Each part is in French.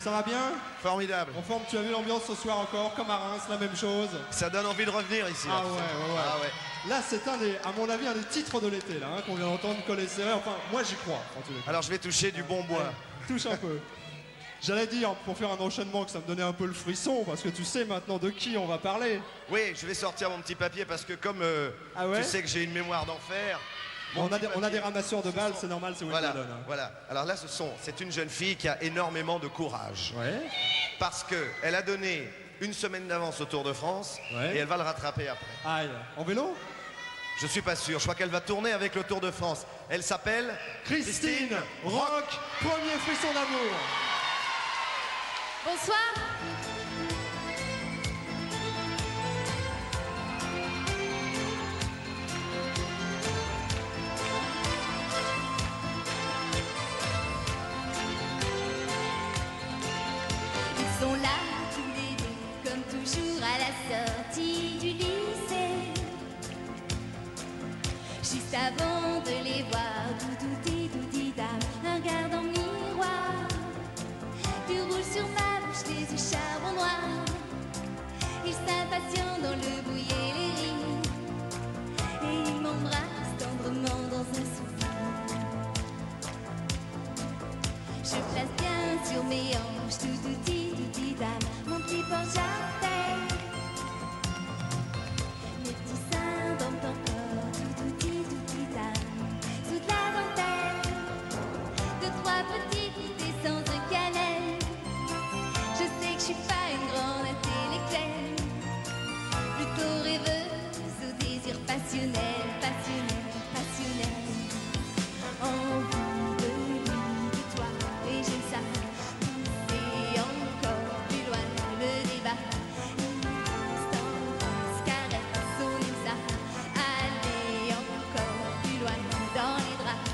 Ça va bien? Formidable. En forme, tu as vu l'ambiance ce soir encore, comme à Reims, la même chose. Ça donne envie de revenir ici. Ah là, ouais. Ah ouais. Là, c'est à mon avis, un des titres de l'été, là, qu'on vient d'entendre, Collet serré. Enfin, moi, j'y crois, en tous les cas. Alors, je vais toucher du bon bois. Touche un peu. J'allais dire, pour faire un enchaînement, que ça me donnait un peu le frisson, parce que tu sais maintenant de qui on va parler. Oui, je vais sortir mon petit papier parce que comme Ah ouais, tu sais que j'ai une mémoire d'enfer. on a des ramasseurs de balles, c'est normal, c'est Voilà, Wimbledon. Hein. voilà. Alors là, c'est une jeune fille qui a énormément de courage. Ouais. Parce qu'elle a donné une semaine d'avance au Tour de France Ouais. et elle va le rattraper après. Aïe. En vélo? Je suis pas sûr. Je crois qu'elle va tourner avec le Tour de France. Elle s'appelle Christine Rock, premier frisson d'amour. Bonsoir. Ils sont là tous les deux, comme toujours à la sortie du lycée. Juste avant de les voir, doudou-di-dou-di-dam, un regard dans le miroir. Du rouge sur ma bouche, les yeux charbon noir. Ils s'impatientent dans le bruit et les rires. Et ils m'embrassent tendrement dans un sourire. Je place bien sur mes hanches, doudou-di-dou-di-dam, mon petit porte-jardin. Mes petits seins dans ton corps, doudou-di-dou-di-dam, sous de la dentelle. Deux, trois petites essences de cannelle. Je sais que je suis pas une grande intellectuelle, plutôt rêveuse au désir passionnel, passionnel, passionnel. Envie de lui, de toi, et j'aime ça. Pousser encore plus loin le débat. Tendresse, caresse, on aime ça. Aller encore plus loin dans les draps.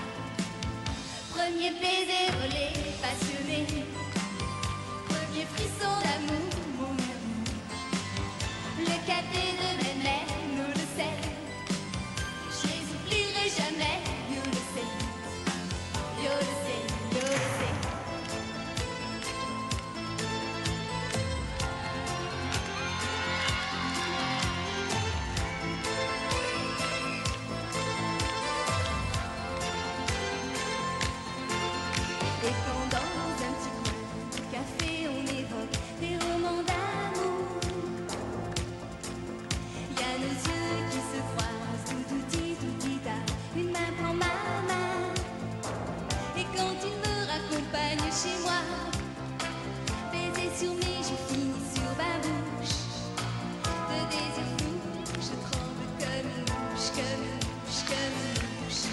Premier baiser volé, passionné. Premier frisson d'amour, mon amour. Le cadet de mes mères nous le sait. Je les oublierai jamais, you le sais. You le sais, you le sais. Et quand dans un petit coin de café on évoque des romans d'amour, y a nos yeux qui se croisent, doudou-di-dou-di-da, une main prend ma main. Et quand il me raccompagne chez moi, baiser sur mes joues, finit sur ma bouche. De désir fou, je tremble comme une mouche, comme une mouche, comme une mouche.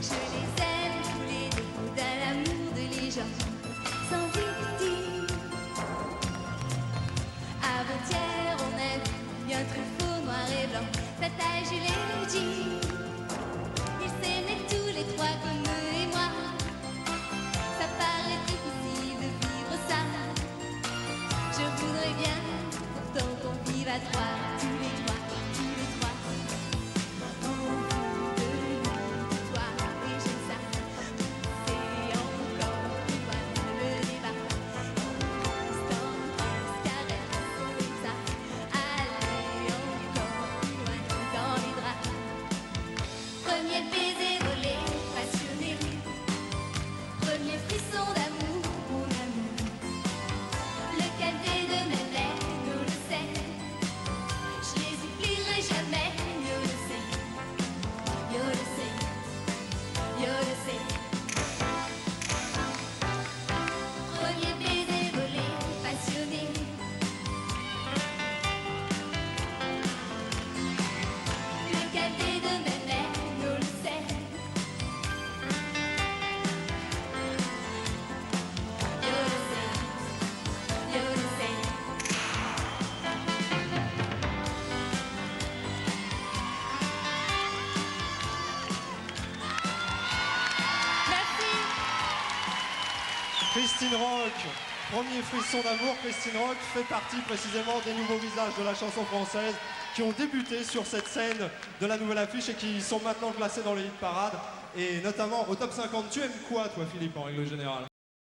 Je les aime tous les deux d'un amour de légende, sans victime. Avant-hier, on a vu un truffaut noir et blanc, sa taille, je l'ai dit. Ils s'aimaient tous les trois comme eux et moi. Ça paraît difficile de vivre ça. Je voudrais bien, pourtant qu'on vive à trois, tous les trois, tous les trois. Envie de lui, de toi, et j'aime ça. C'est encore plus loin le débat. Tendresse, caresse, on aime ça. Aller encore plus loin dans les draps. Premier baiser volé, passionné. Premier frisson d'amour, mon amour. Le cadet de mes mères nous le sait. Je les oublierai jamais, yo le sais. Yo le sais, yo le sais. Premier baiser volé, passionné. Le cadet de mes mères nous le sait. Yo le sais, yo le sais. Merci. Christine Rock, premier frisson d'amour. Christine Rock fait partie précisément des nouveaux visages de la chanson française qui ont débuté sur cette scène de la nouvelle affiche et qui sont maintenant classés dans les hit parades et notamment au top 50. Tu aimes quoi toi Philippe en règle générale?